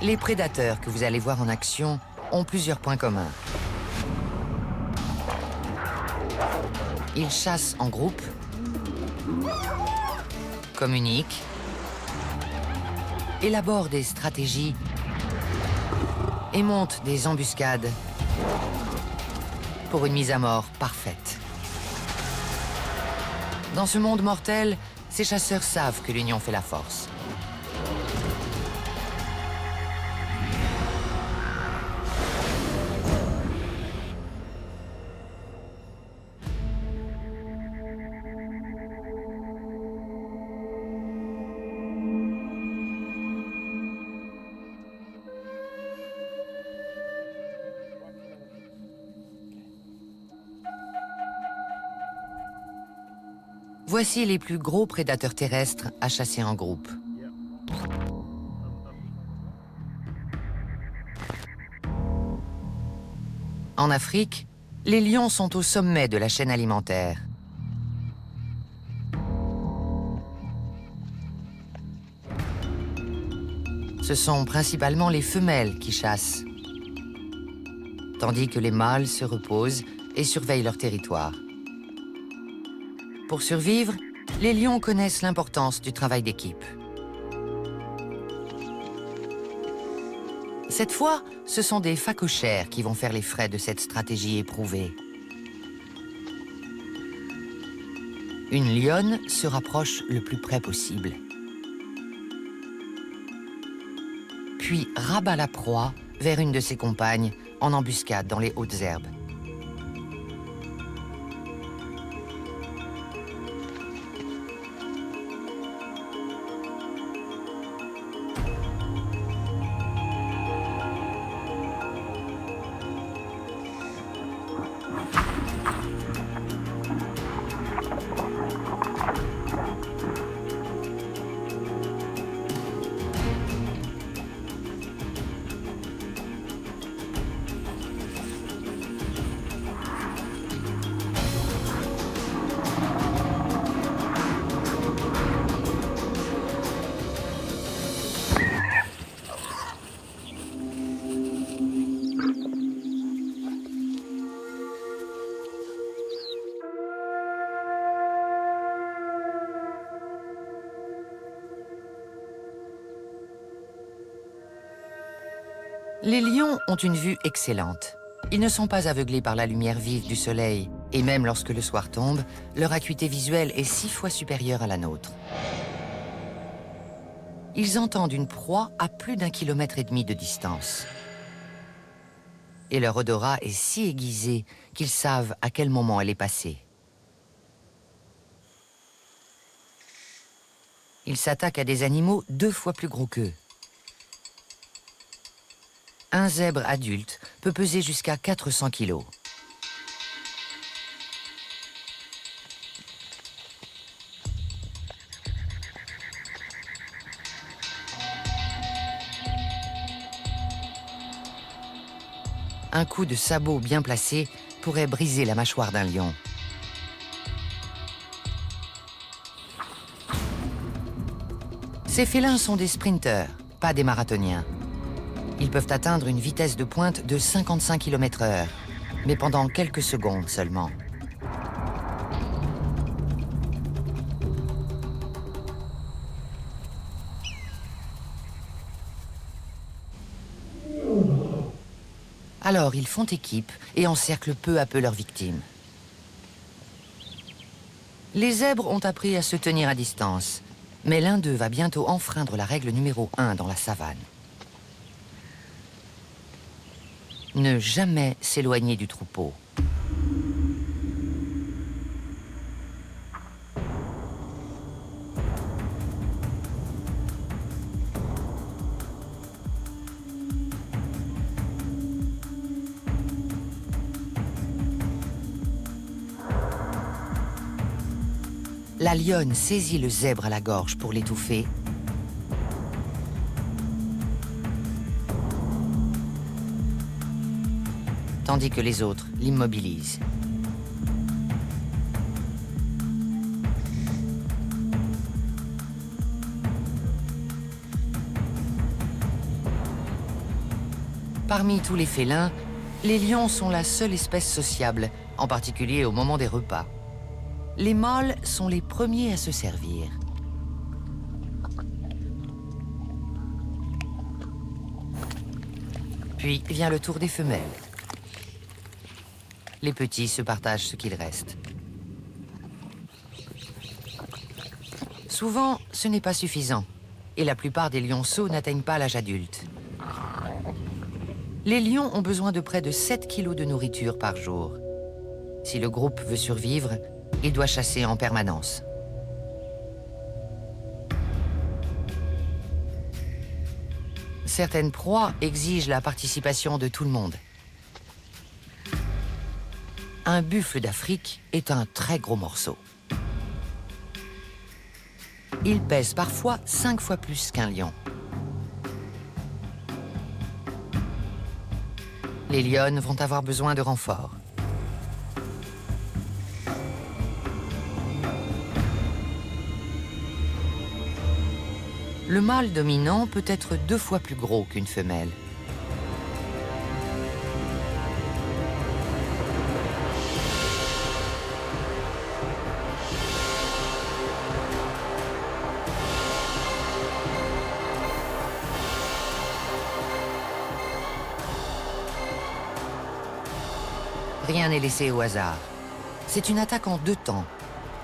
Les prédateurs que vous allez voir en action ont plusieurs points communs. Ils chassent en groupe, communiquent, élaborent des stratégies et montent des embuscades pour une mise à mort parfaite. Dans ce monde mortel, ces chasseurs savent que l'union fait la force. Voici les plus gros prédateurs terrestres à chasser en groupe. En Afrique, les lions sont au sommet de la chaîne alimentaire. Ce sont principalement les femelles qui chassent, tandis que les mâles se reposent et surveillent leur territoire. Pour survivre, les lions connaissent l'importance du travail d'équipe. Cette fois, ce sont des phacochères qui vont faire les frais de cette stratégie éprouvée. Une lionne se rapproche le plus près possible, puis rabat la proie vers une de ses compagnes en embuscade dans les hautes herbes. Les lions ont une vue excellente. Ils ne sont pas aveuglés par la lumière vive du soleil, et même lorsque le soir tombe, leur acuité visuelle est 6 fois supérieure à la nôtre. Ils entendent une proie à plus d'1,5 km de distance. Et leur odorat est si aiguisé qu'ils savent à quel moment elle est passée. Ils s'attaquent à des animaux 2 fois plus gros qu'eux. Un zèbre adulte peut peser jusqu'à 400 kg. Un coup de sabot bien placé pourrait briser la mâchoire d'un lion. Ces félins sont des sprinteurs, pas des marathoniens. Ils peuvent atteindre une vitesse de pointe de 55 km/h, mais pendant quelques secondes seulement. Alors ils font équipe et encerclent peu à peu leurs victimes. Les zèbres ont appris à se tenir à distance, mais l'un d'eux va bientôt enfreindre la règle numéro 1 dans la savane. Ne jamais s'éloigner du troupeau. La lionne saisit le zèbre à la gorge pour l'étouffer. Tandis que les autres l'immobilisent. Parmi tous les félins, les lions sont la seule espèce sociable, en particulier au moment des repas. Les mâles sont les premiers à se servir. Puis vient le tour des femelles. Les petits se partagent ce qu'il reste. Souvent, ce n'est pas suffisant, et la plupart des lionceaux n'atteignent pas l'âge adulte. Les lions ont besoin de près de 7 kilos de nourriture par jour. Si le groupe veut survivre, il doit chasser en permanence. Certaines proies exigent la participation de tout le monde. Un buffle d'Afrique est un très gros morceau. Il pèse parfois 5 fois plus qu'un lion. Les lionnes vont avoir besoin de renforts. Le mâle dominant peut être 2 fois plus gros qu'une femelle. Rien n'est laissé au hasard. C'est une attaque en 2 temps.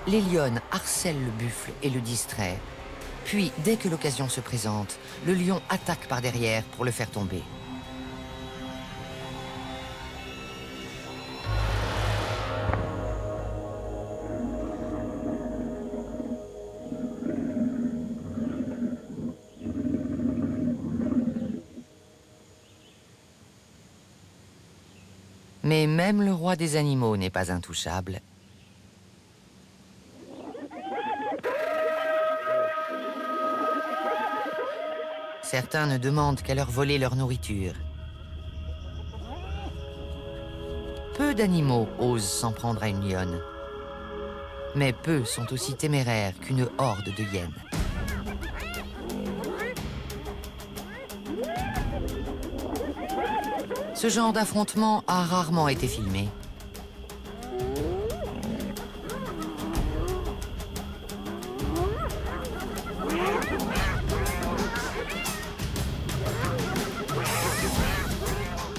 Les lionnes harcèlent le buffle et le distraient. Puis, dès que l'occasion se présente, le lion attaque par derrière pour le faire tomber. Mais même le roi des animaux n'est pas intouchable. Certains ne demandent qu'à leur voler leur nourriture. Peu d'animaux osent s'en prendre à une lionne. Mais peu sont aussi téméraires qu'une horde de hyènes. Ce genre d'affrontement a rarement été filmé.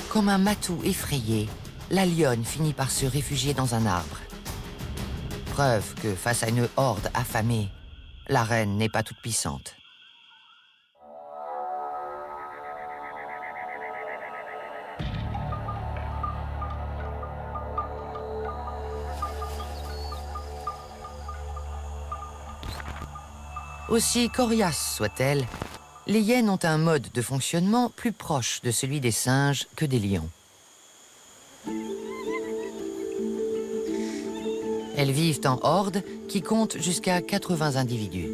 Comme un matou effrayé, la lionne finit par se réfugier dans un arbre. Preuve que face à une horde affamée, la reine n'est pas toute puissante. Aussi coriaces soient-elles, les hyènes ont un mode de fonctionnement plus proche de celui des singes que des lions. Elles vivent en hordes qui comptent jusqu'à 80 individus.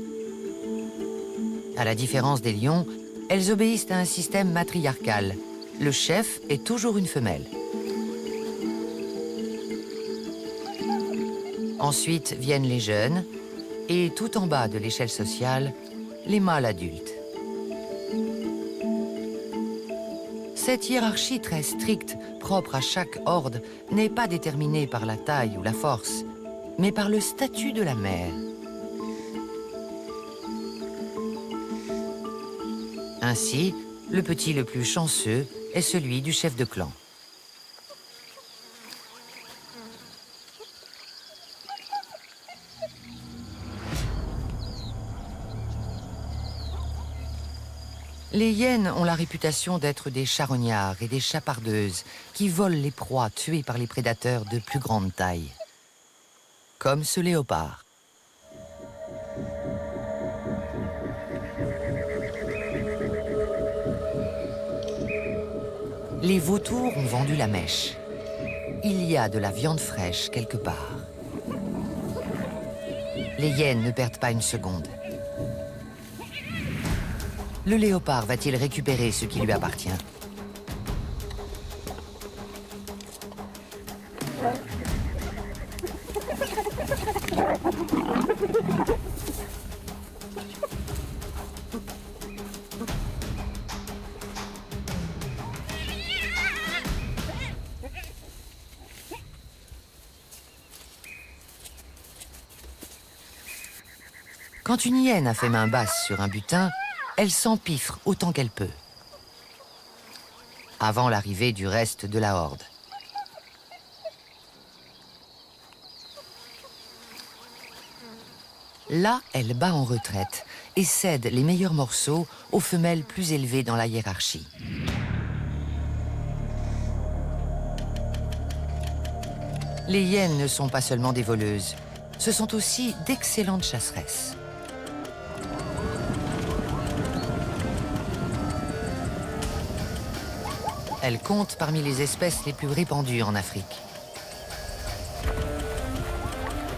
À la différence des lions, elles obéissent à un système matriarcal. Le chef est toujours une femelle. Ensuite viennent les jeunes, et tout en bas de l'échelle sociale, les mâles adultes. Cette hiérarchie très stricte, propre à chaque horde, n'est pas déterminée par la taille ou la force, mais par le statut de la mère. Ainsi, le petit le plus chanceux est celui du chef de clan. Les hyènes ont la réputation d'être des charognards et des chapardeuses qui volent les proies tuées par les prédateurs de plus grande taille. Comme ce léopard. Les vautours ont vendu la mèche. Il y a de la viande fraîche quelque part. Les hyènes ne perdent pas une seconde. Le léopard va-t-il récupérer ce qui lui appartient? Quand une hyène a fait main basse sur un butin, elle s'empiffre autant qu'elle peut, avant l'arrivée du reste de la horde. Là, elle bat en retraite et cède les meilleurs morceaux aux femelles plus élevées dans la hiérarchie. Les hyènes ne sont pas seulement des voleuses, ce sont aussi d'excellentes chasseresses. Elles comptent parmi les espèces les plus répandues en Afrique.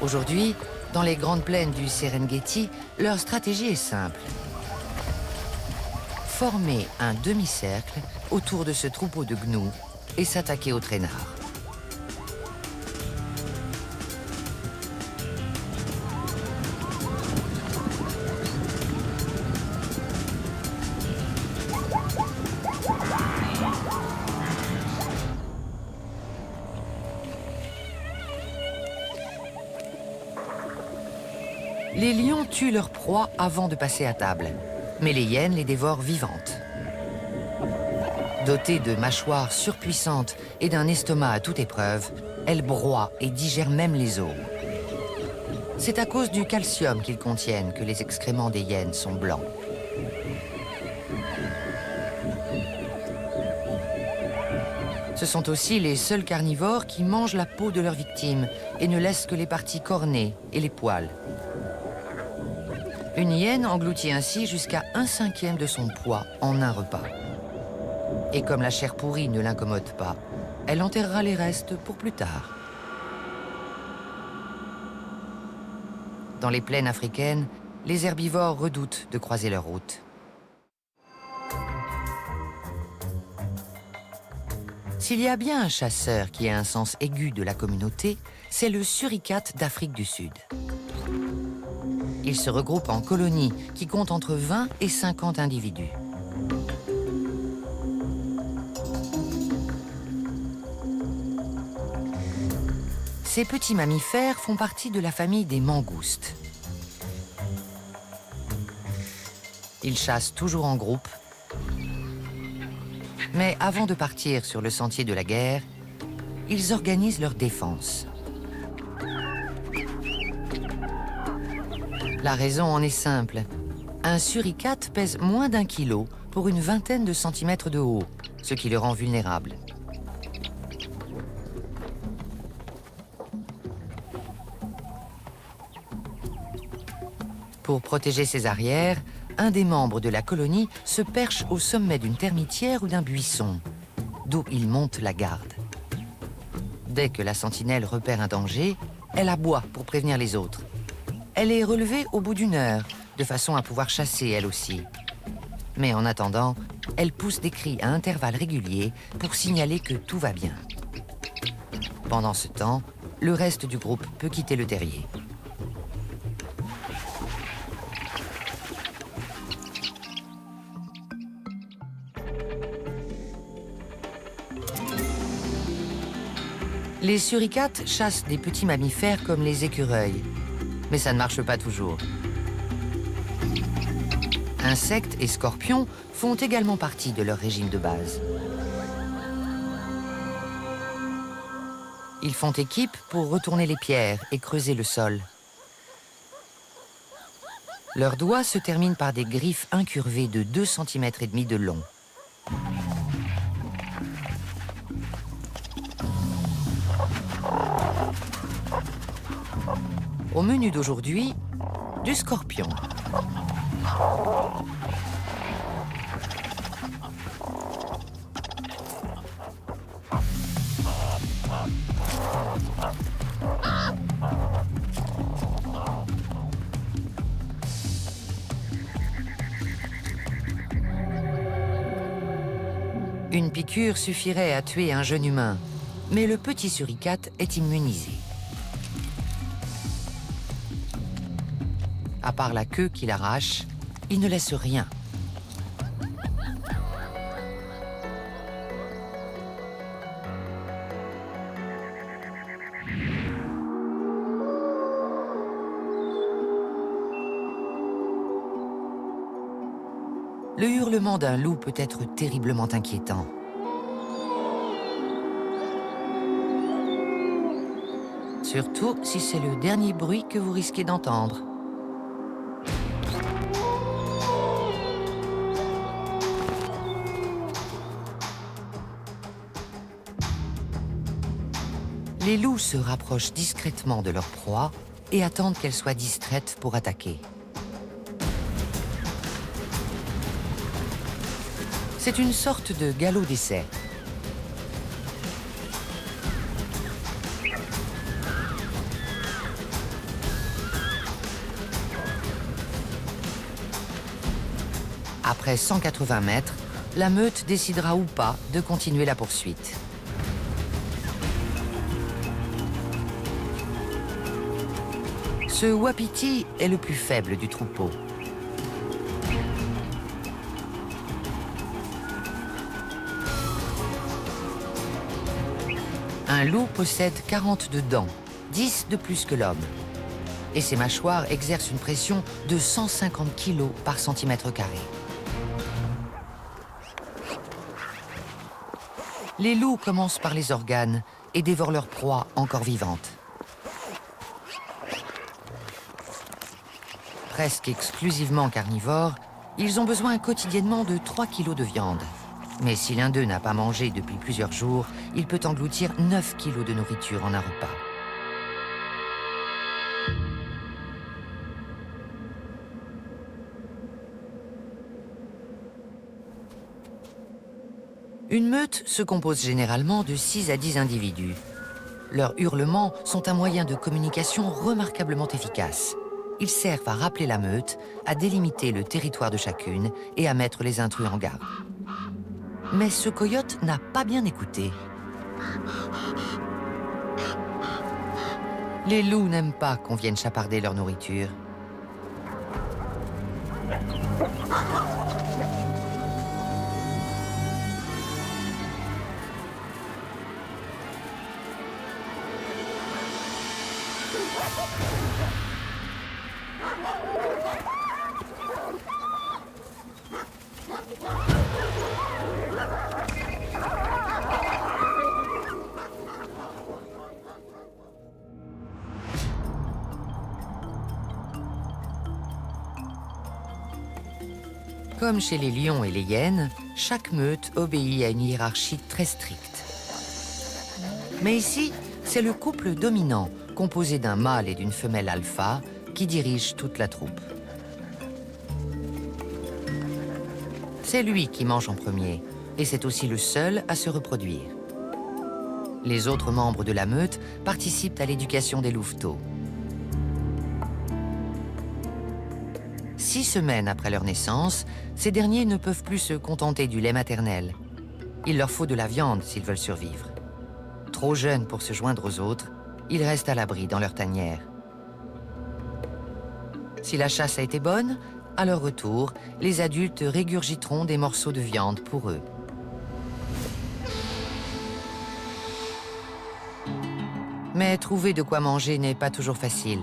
Aujourd'hui, dans les grandes plaines du Serengeti, leur stratégie est simple. Former un demi-cercle autour de ce troupeau de gnous et s'attaquer aux traînards. Les lions tuent leurs proies avant de passer à table, mais les hyènes les dévorent vivantes. Dotées de mâchoires surpuissantes et d'un estomac à toute épreuve, elles broient et digèrent même les os. C'est à cause du calcium qu'ils contiennent que les excréments des hyènes sont blancs. Ce sont aussi les seuls carnivores qui mangent la peau de leurs victimes et ne laissent que les parties cornées et les poils. Une hyène engloutit ainsi jusqu'à 1/5 de son poids en un repas. Et comme la chair pourrie ne l'incommode pas, elle enterrera les restes pour plus tard. Dans les plaines africaines, les herbivores redoutent de croiser leur route. S'il y a bien un chasseur qui a un sens aigu de la communauté, c'est le suricate d'Afrique du Sud. Il se regroupe en colonies qui comptent entre 20 et 50 individus. Ces petits mammifères font partie de la famille des mangoustes. Ils chassent toujours en groupe. Mais avant de partir sur le sentier de la guerre, ils organisent leur défense. La raison en est simple. Un suricate pèse moins d'1 kilo pour une vingtaine de centimètres de haut, ce qui le rend vulnérable. Pour protéger ses arrières, un des membres de la colonie se perche au sommet d'une termitière ou d'un buisson, d'où il monte la garde. Dès que la sentinelle repère un danger, elle aboie pour prévenir les autres. Elle est relevée au bout d'1 heure, de façon à pouvoir chasser elle aussi. Mais en attendant, elle pousse des cris à intervalles réguliers pour signaler que tout va bien. Pendant ce temps, le reste du groupe peut quitter le terrier. Les suricates chassent des petits mammifères comme les écureuils. Mais ça ne marche pas toujours. Insectes et scorpions font également partie de leur régime de base. Ils font équipe pour retourner les pierres et creuser le sol. Leurs doigts se terminent par des griffes incurvées de 2,5 cm de long. Au menu d'aujourd'hui, du scorpion. Une piqûre suffirait à tuer un jeune humain, mais le petit suricate est immunisé. À part la queue qu'il arrache, il ne laisse rien. Le hurlement d'un loup peut être terriblement inquiétant. Surtout si c'est le dernier bruit que vous risquez d'entendre. Les loups se rapprochent discrètement de leur proie et attendent qu'elle soit distraite pour attaquer. C'est une sorte de galop d'essai. Après 180 mètres, la meute décidera ou pas de continuer la poursuite. Ce wapiti est le plus faible du troupeau. Un loup possède 42 dents, 10 de plus que l'homme. Et ses mâchoires exercent une pression de 150 kg par centimètre carré. Les loups commencent par les organes et dévorent leur proie encore vivante. Presque exclusivement carnivores, ils ont besoin quotidiennement de 3 kg de viande. Mais si l'un d'eux n'a pas mangé depuis plusieurs jours, il peut engloutir 9 kg de nourriture en un repas. Une meute se compose généralement de 6 à 10 individus. Leurs hurlements sont un moyen de communication remarquablement efficace. Ils servent à rappeler la meute, à délimiter le territoire de chacune et à mettre les intrus en garde. Mais ce coyote n'a pas bien écouté. Les loups n'aiment pas qu'on vienne chaparder leur nourriture. Comme chez les lions et les hyènes, chaque meute obéit à une hiérarchie très stricte. Mais ici, c'est le couple dominant, composé d'un mâle et d'une femelle alpha, qui dirige toute la troupe. C'est lui qui mange en premier, et c'est aussi le seul à se reproduire. Les autres membres de la meute participent à l'éducation des louveteaux. 6 semaines après leur naissance, ces derniers ne peuvent plus se contenter du lait maternel. Il leur faut de la viande s'ils veulent survivre. Trop jeunes pour se joindre aux autres, ils restent à l'abri dans leur tanière. Si la chasse a été bonne, à leur retour, les adultes régurgiteront des morceaux de viande pour eux. Mais trouver de quoi manger n'est pas toujours facile.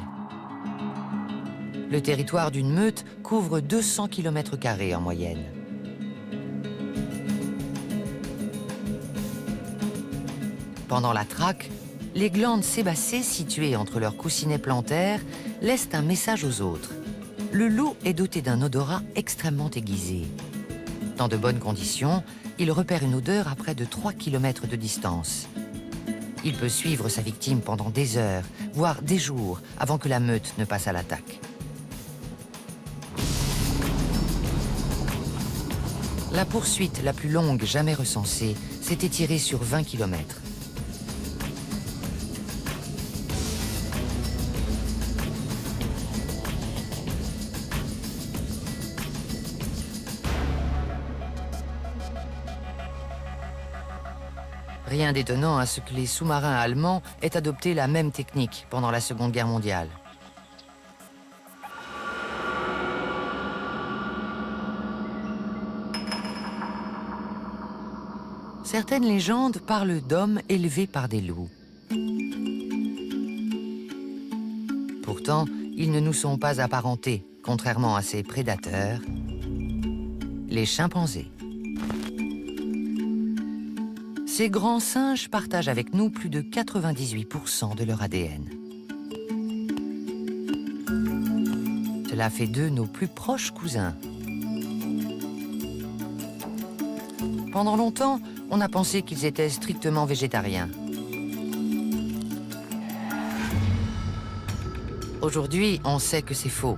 Le territoire d'une meute couvre 200 km² en moyenne. Pendant la traque, les glandes sébacées situées entre leurs coussinets plantaires laissent un message aux autres. Le loup est doté d'un odorat extrêmement aiguisé. Dans de bonnes conditions, il repère une odeur à près de 3 km de distance. Il peut suivre sa victime pendant des heures, voire des jours, avant que la meute ne passe à l'attaque. La poursuite la plus longue jamais recensée s'est étirée sur 20 km. Rien d'étonnant à ce que les sous-marins allemands aient adopté la même technique pendant la Seconde Guerre mondiale. Certaines légendes parlent d'hommes élevés par des loups. Pourtant, ils ne nous sont pas apparentés, contrairement à ces prédateurs. les chimpanzés. Ces grands singes partagent avec nous plus de 98% de leur ADN. Cela fait d'eux nos plus proches cousins. Pendant longtemps, on a pensé qu'ils étaient strictement végétariens. Aujourd'hui, on sait que c'est faux.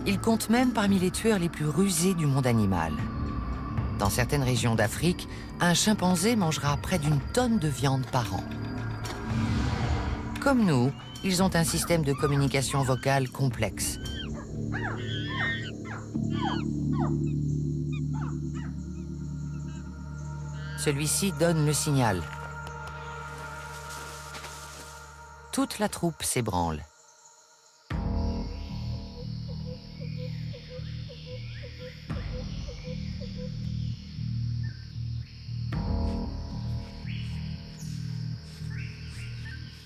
Ils comptent même parmi les tueurs les plus rusés du monde animal. Dans certaines régions d'Afrique, un chimpanzé mangera près d'une tonne de viande par an. Comme nous, ils ont un système de communication vocale complexe. Celui-ci donne le signal. Toute la troupe s'ébranle.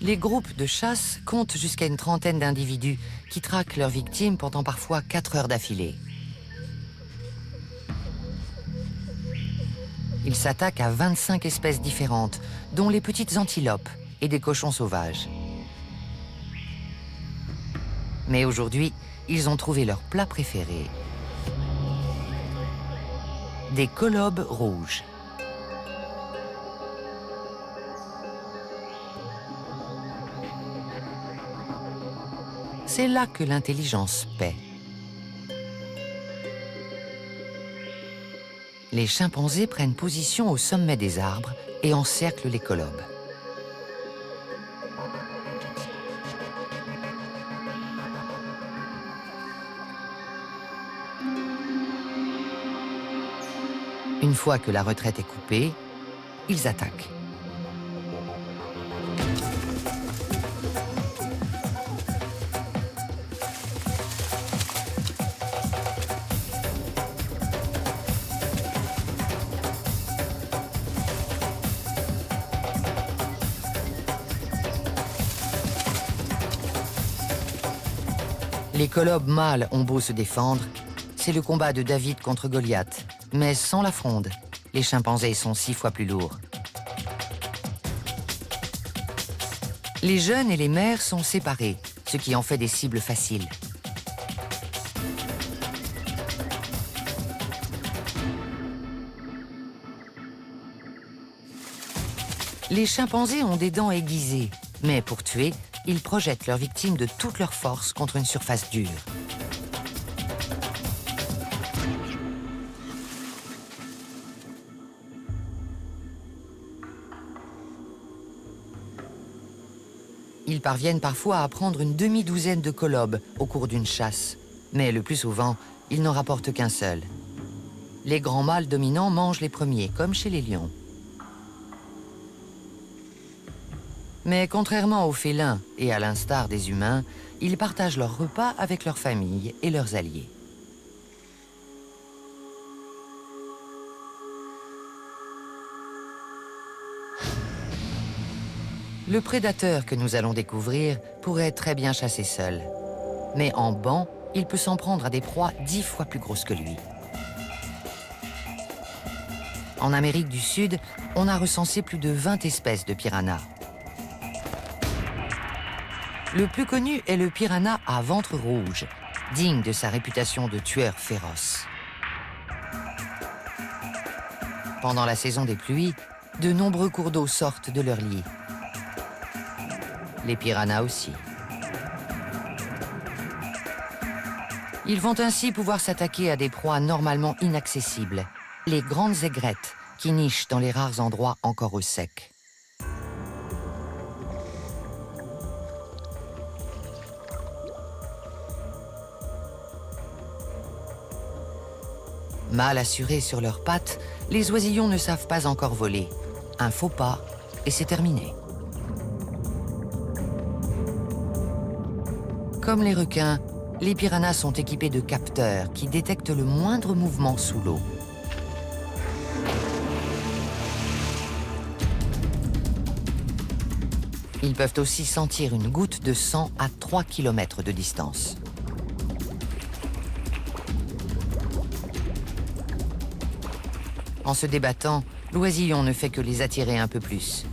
Les groupes de chasse comptent jusqu'à une trentaine d'individus qui traquent leurs victimes pendant parfois 4 heures d'affilée. Ils s'attaquent à 25 espèces différentes, dont les petites antilopes et des cochons sauvages. Mais aujourd'hui, ils ont trouvé leur plat préféré. Des colobes rouges. C'est là que l'intelligence paie. Les chimpanzés prennent position au sommet des arbres et encerclent les colobes. Une fois que la retraite est coupée, ils attaquent. Les colobes mâles ont beau se défendre, c'est le combat de David contre Goliath. Mais sans la fronde, les chimpanzés sont 6 fois plus lourds. Les jeunes et les mères sont séparés, ce qui en fait des cibles faciles. Les chimpanzés ont des dents aiguisées, mais pour tuer, ils projettent leurs victimes de toute leur force contre une surface dure. Ils parviennent parfois à prendre une demi-douzaine de colobes au cours d'une chasse, mais le plus souvent, ils n'en rapportent qu'un seul. Les grands mâles dominants mangent les premiers, comme chez les lions. Mais contrairement aux félins et à l'instar des humains, ils partagent leurs repas avec leurs familles et leurs alliés. Le prédateur que nous allons découvrir pourrait très bien chasser seul. Mais en banc, il peut s'en prendre à des proies 10 fois plus grosses que lui. En Amérique du Sud, on a recensé plus de 20 espèces de piranhas. Le plus connu est le piranha à ventre rouge, digne de sa réputation de tueur féroce. Pendant la saison des pluies, de nombreux cours d'eau sortent de leur lit. Les piranhas aussi. Ils vont ainsi pouvoir s'attaquer à des proies normalement inaccessibles, les grandes aigrettes qui nichent dans les rares endroits encore au sec. Mal assurés sur leurs pattes, les oisillons ne savent pas encore voler. Un faux pas et c'est terminé. Comme les requins, les piranhas sont équipés de capteurs qui détectent le moindre mouvement sous l'eau. Ils peuvent aussi sentir une goutte de sang à 3 km de distance. En se débattant, l'oisillon ne fait que les attirer un peu plus.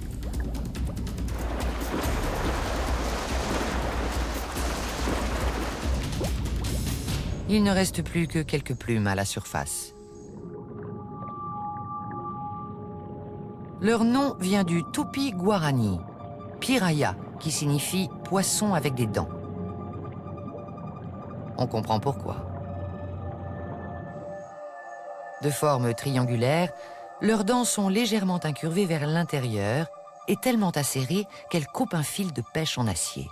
Il ne reste plus que quelques plumes à la surface. Leur nom vient du Tupi-Guarani, piraya, qui signifie « poisson avec des dents ». On comprend pourquoi. De forme triangulaire, leurs dents sont légèrement incurvées vers l'intérieur et tellement acérées qu'elles coupent un fil de pêche en acier.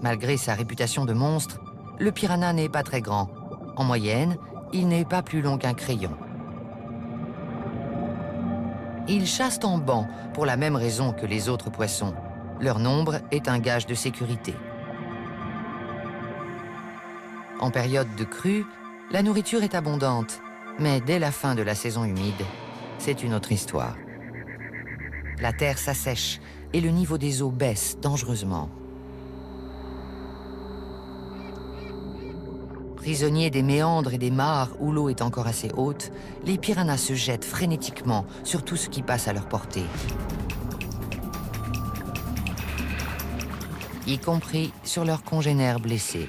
Malgré sa réputation de monstre, le piranha n'est pas très grand. En moyenne, il n'est pas plus long qu'un crayon. Ils chassent en banc pour la même raison que les autres poissons. Leur nombre est un gage de sécurité. En période de crue, la nourriture est abondante, mais dès la fin de la saison humide, c'est une autre histoire. La terre s'assèche et le niveau des eaux baisse dangereusement. Prisonniers des méandres et des mares où l'eau est encore assez haute, les piranhas se jettent frénétiquement sur tout ce qui passe à leur portée, y compris sur leurs congénères blessés.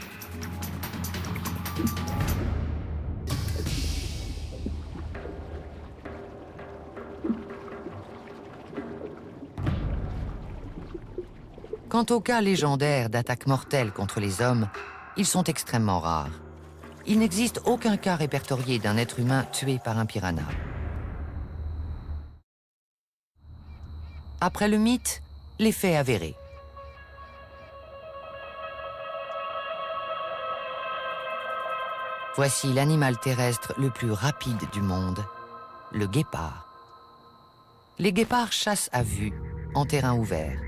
Quant aux cas légendaires d'attaques mortelles contre les hommes, ils sont extrêmement rares. Il n'existe aucun cas répertorié d'un être humain tué par un piranha. Après le mythe, les faits avérés. Voici l'animal terrestre le plus rapide du monde, le guépard. Les guépards chassent à vue, en terrain ouvert.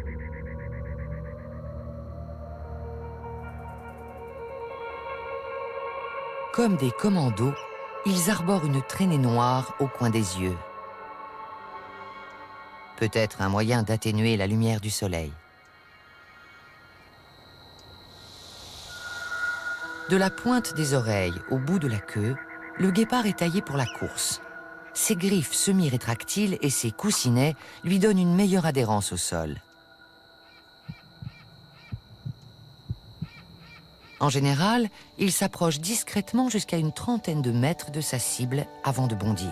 Comme des commandos, ils arborent une traînée noire au coin des yeux. Peut-être un moyen d'atténuer la lumière du soleil. De la pointe des oreilles au bout de la queue, le guépard est taillé pour la course. Ses griffes semi-rétractiles et ses coussinets lui donnent une meilleure adhérence au sol. En général, il s'approche discrètement jusqu'à une trentaine de mètres de sa cible avant de bondir.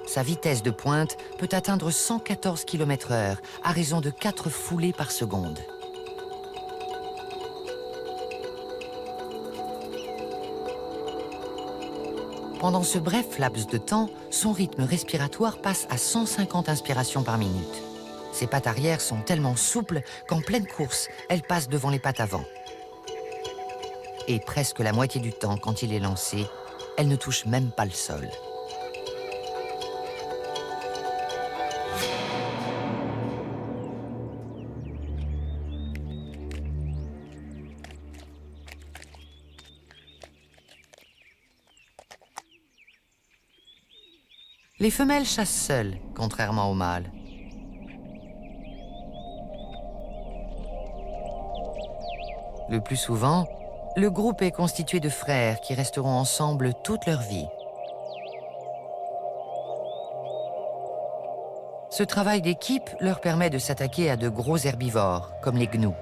Sa vitesse de pointe peut atteindre 114 km/h à raison de 4 foulées par seconde. Pendant ce bref laps de temps, son rythme respiratoire passe à 150 inspirations par minute. Ses pattes arrière sont tellement souples qu'en pleine course, elles passent devant les pattes avant. Et presque la moitié du temps, quand il est lancé, elles ne touchent même pas le sol. Les femelles chassent seules, contrairement aux mâles. Le plus souvent, le groupe est constitué de frères qui resteront ensemble toute leur vie. Ce travail d'équipe leur permet de s'attaquer à de gros herbivores, comme les gnous.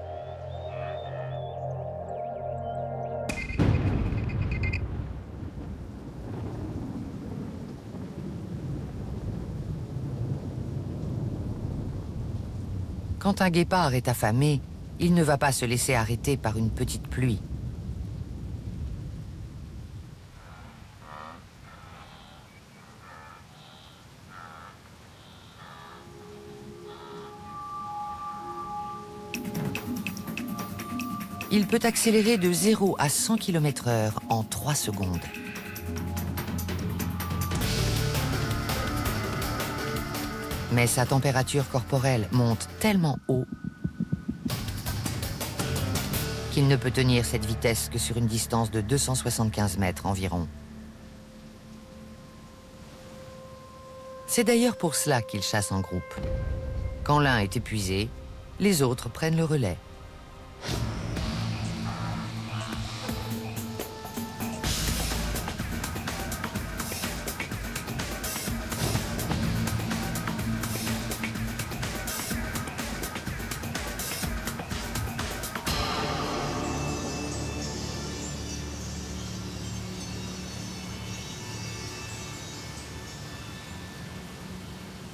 Quand un guépard est affamé, il ne va pas se laisser arrêter par une petite pluie. Il peut accélérer de 0 à 100 km/h en 3 secondes. Mais sa température corporelle monte tellement haut qu'il ne peut tenir cette vitesse que sur une distance de 275 mètres environ. C'est d'ailleurs pour cela qu'il chasse en groupe. Quand l'un est épuisé, les autres prennent le relais.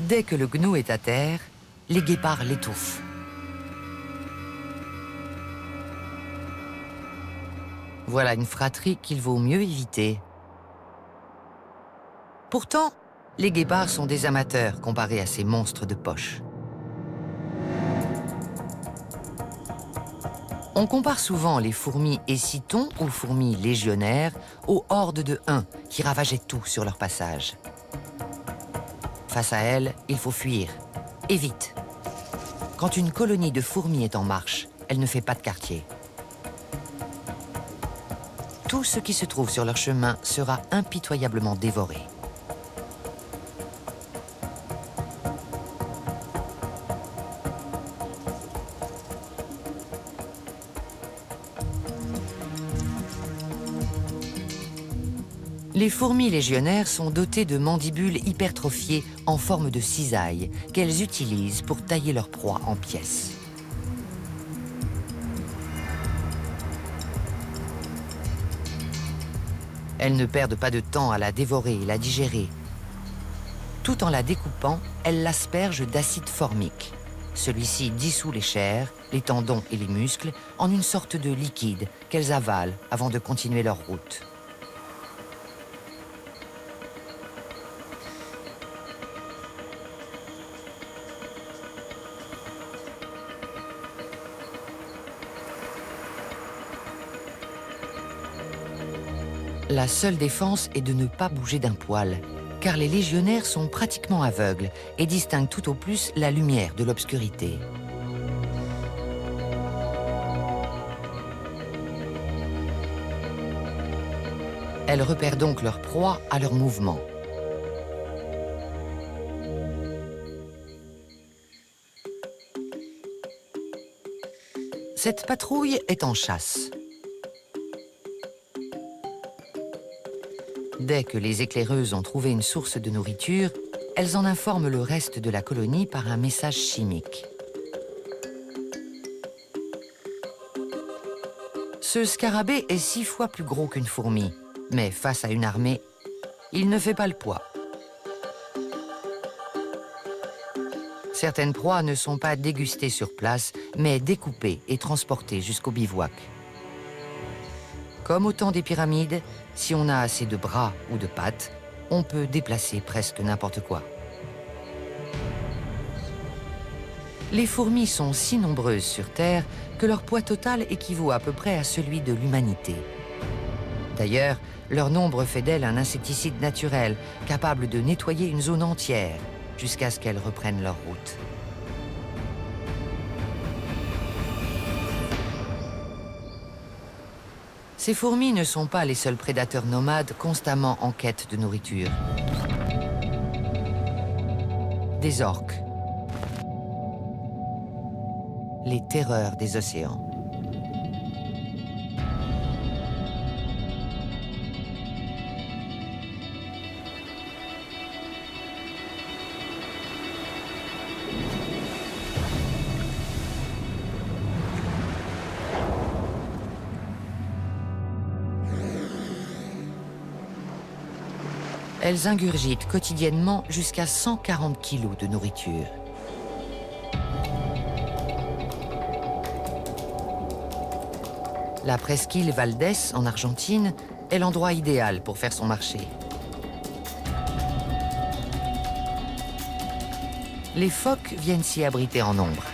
Dès que le gnou est à terre, les guépards l'étouffent. Voilà une fratrie qu'il vaut mieux éviter. Pourtant, les guépards sont des amateurs comparés à ces monstres de poche. On compare souvent les fourmis écitons ou fourmis légionnaires aux hordes de huns qui ravageaient tout sur leur passage. Face à elles, il faut fuir, et vite. Quand une colonie de fourmis est en marche, elle ne fait pas de quartier. Tout ce qui se trouve sur leur chemin sera impitoyablement dévoré. Les fourmis légionnaires sont dotées de mandibules hypertrophiées en forme de cisaille qu'elles utilisent pour tailler leur proie en pièces. Elles ne perdent pas de temps à la dévorer et la digérer. Tout en la découpant, elles l'aspergent d'acide formique. Celui-ci dissout les chairs, les tendons et les muscles en une sorte de liquide qu'elles avalent avant de continuer leur route. La seule défense est de ne pas bouger d'un poil, car les légionnaires sont pratiquement aveugles et distinguent tout au plus la lumière de l'obscurité. Elles repèrent donc leur proie à leur mouvement. Cette patrouille est en chasse. Dès que les éclaireuses ont trouvé une source de nourriture, elles en informent le reste de la colonie par un message chimique. Ce scarabée est 6 fois plus gros qu'une fourmi, mais face à une armée, il ne fait pas le poids. Certaines proies ne sont pas dégustées sur place, mais découpées et transportées jusqu'au bivouac. Comme au temps des pyramides, si on a assez de bras ou de pattes, on peut déplacer presque n'importe quoi. Les fourmis sont si nombreuses sur Terre que leur poids total équivaut à peu près à celui de l'humanité. D'ailleurs, leur nombre fait d'elles un insecticide naturel, capable de nettoyer une zone entière, jusqu'à ce qu'elles reprennent leur route. Ces fourmis ne sont pas les seuls prédateurs nomades constamment en quête de nourriture. Des orques. Les terreurs des océans. Elles ingurgitent quotidiennement jusqu'à 140 kilos de nourriture. La presqu'île Valdés, en Argentine, est l'endroit idéal pour faire son marché. Les phoques viennent s'y abriter en nombre.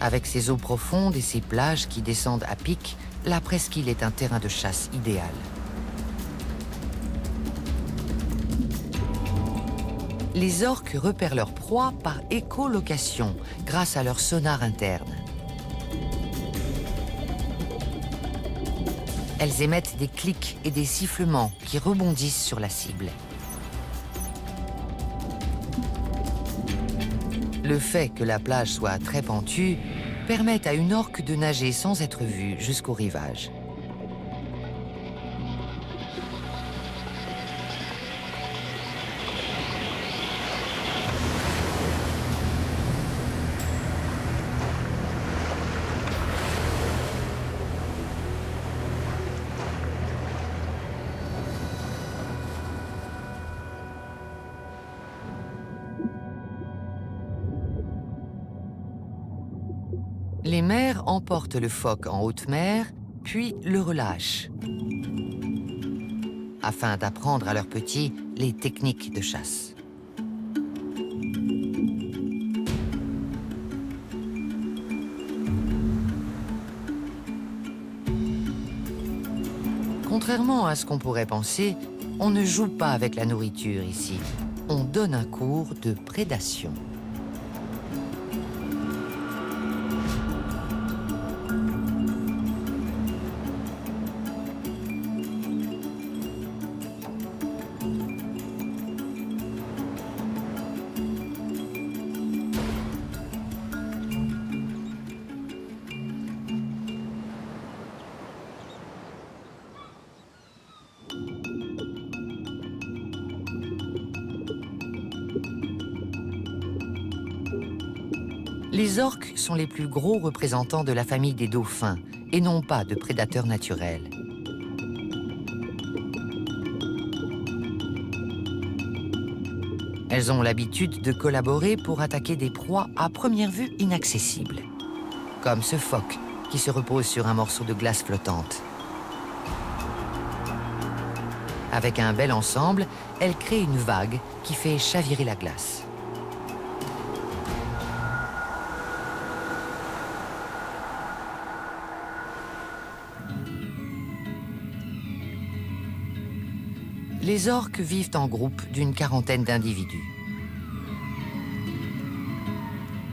Avec ses eaux profondes et ses plages qui descendent à pic, la presqu'île est un terrain de chasse idéal. Les orques repèrent leur proie par écholocation grâce à leur sonar interne. Elles émettent des clics et des sifflements qui rebondissent sur la cible. Le fait que la plage soit très pentue permet à une orque de nager sans être vue jusqu'au rivage. Les mères emportent le phoque en haute mer, puis le relâchent, afin d'apprendre à leurs petits les techniques de chasse. Contrairement à ce qu'on pourrait penser, on ne joue pas avec la nourriture ici. On donne un cours de prédation. Les orques sont les plus gros représentants de la famille des dauphins et non pas de prédateurs naturels. Elles ont l'habitude de collaborer pour attaquer des proies à première vue inaccessibles, comme ce phoque qui se repose sur un morceau de glace flottante. Avec un bel ensemble, elles créent une vague qui fait chavirer la glace. Les orques vivent en groupe d'une quarantaine d'individus.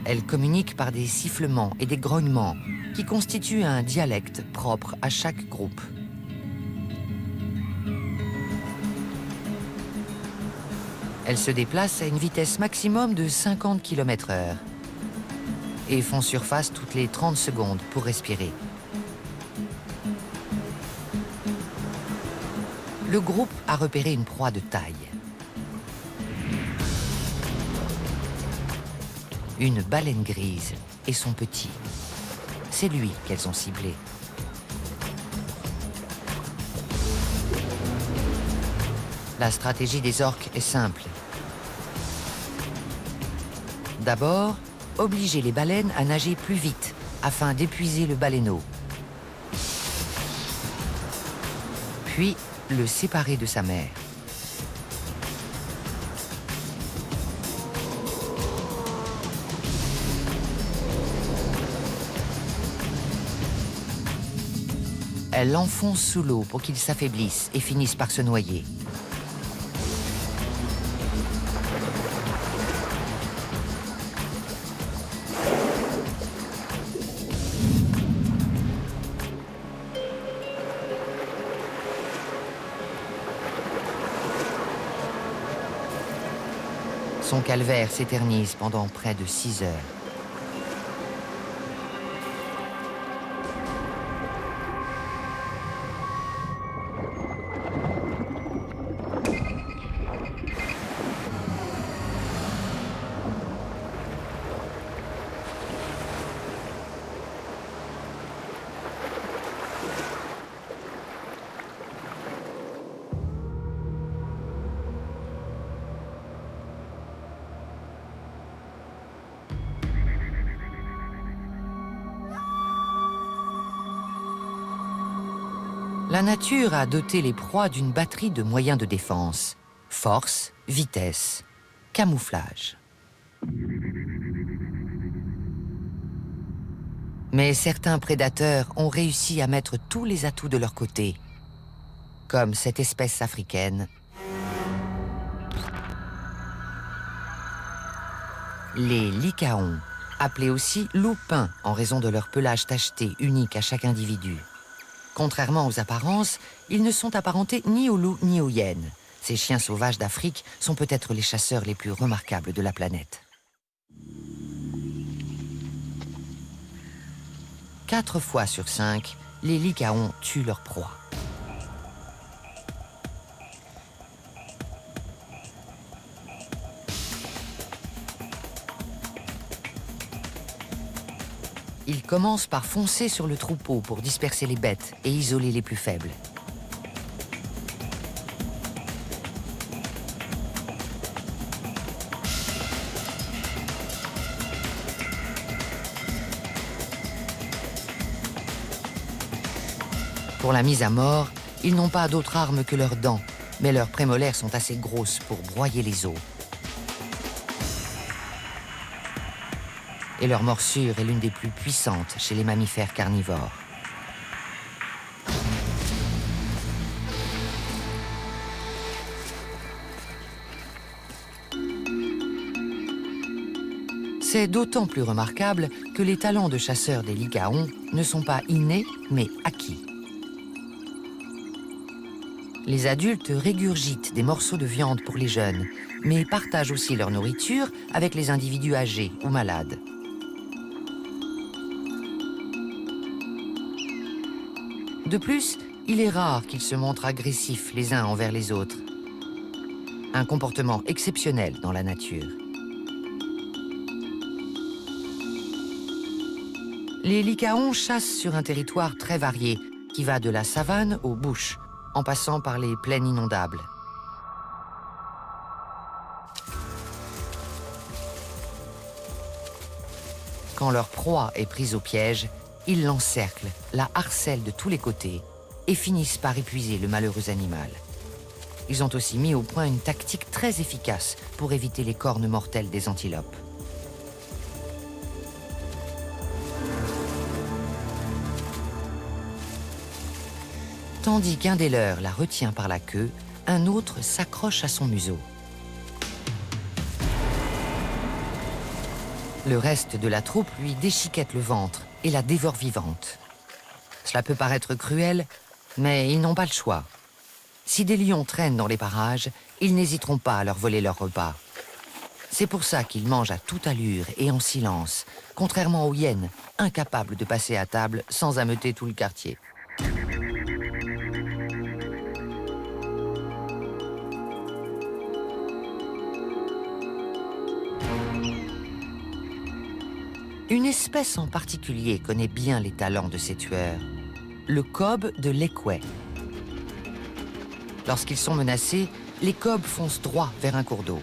Elles communiquent par des sifflements et des grognements qui constituent un dialecte propre à chaque groupe. Elles se déplacent à une vitesse maximum de 50 km/h et font surface toutes les 30 secondes pour respirer. Le groupe a repéré une proie de taille. Une baleine grise et son petit. C'est lui qu'elles ont ciblé. La stratégie des orques est simple. D'abord, obliger les baleines à nager plus vite afin d'épuiser le baleineau. Puis, le séparer de sa mère. Elle l'enfonce sous l'eau pour qu'il s'affaiblisse et finisse par se noyer. Son calvaire s'éternise pendant près de 6 heures. La nature a doté les proies d'une batterie de moyens de défense. Force, vitesse, camouflage. Mais certains prédateurs ont réussi à mettre tous les atouts de leur côté, comme cette espèce africaine, les lycaons, appelés aussi loups-pins en raison de leur pelage tacheté unique à chaque individu. Contrairement aux apparences, ils ne sont apparentés ni aux loups ni aux hyènes. Ces chiens sauvages d'Afrique sont peut-être les chasseurs les plus remarquables de la planète. 4 fois sur 5, les lycaons tuent leur proie. Ils commencent par foncer sur le troupeau pour disperser les bêtes et isoler les plus faibles. Pour la mise à mort, ils n'ont pas d'autre arme que leurs dents, mais leurs prémolaires sont assez grosses pour broyer les os. Et leur morsure est l'une des plus puissantes chez les mammifères carnivores. C'est d'autant plus remarquable que les talents de chasseurs des lycaons ne sont pas innés, mais acquis. Les adultes régurgitent des morceaux de viande pour les jeunes, mais partagent aussi leur nourriture avec les individus âgés ou malades. De plus, il est rare qu'ils se montrent agressifs les uns envers les autres. Un comportement exceptionnel dans la nature. Les lycaons chassent sur un territoire très varié, qui va de la savane aux bush, en passant par les plaines inondables. Quand leur proie est prise au piège, ils l'encerclent, la harcèlent de tous les côtés et finissent par épuiser le malheureux animal. Ils ont aussi mis au point une tactique très efficace pour éviter les cornes mortelles des antilopes. Tandis qu'un des leurs la retient par la queue, un autre s'accroche à son museau. Le reste de la troupe lui déchiquette le ventre et la dévore vivante. Cela peut paraître cruel, mais ils n'ont pas le choix. Si des lions traînent dans les parages, ils n'hésiteront pas à leur voler leur repas. C'est pour ça qu'ils mangent à toute allure et en silence, contrairement aux hyènes, incapables de passer à table sans ameuter tout le quartier. Une espèce en particulier connaît bien les talents de ces tueurs, le cob de l'Ekwe. Lorsqu'ils sont menacés, les cobs foncent droit vers un cours d'eau.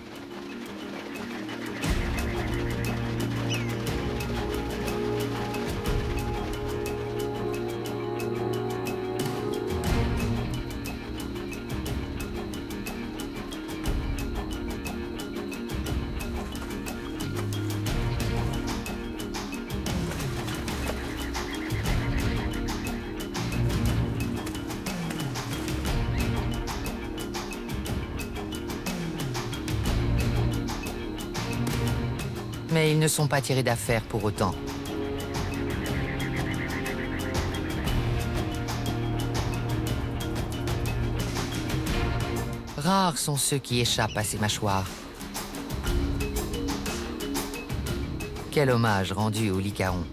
Mais ils ne sont pas tirés d'affaire pour autant. Rares sont ceux qui échappent à ces mâchoires. Quel hommage rendu aux lycaons.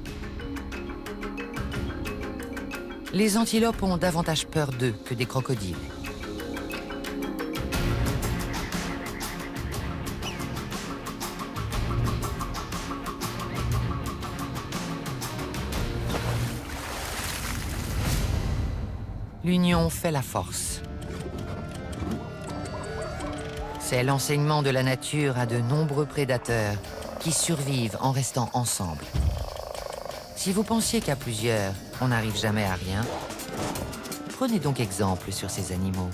Les antilopes ont davantage peur d'eux que des crocodiles. L'union fait la force. C'est l'enseignement de la nature à de nombreux prédateurs qui survivent en restant ensemble. Si vous pensiez qu'à plusieurs, on n'arrive jamais à rien, prenez donc exemple sur ces animaux.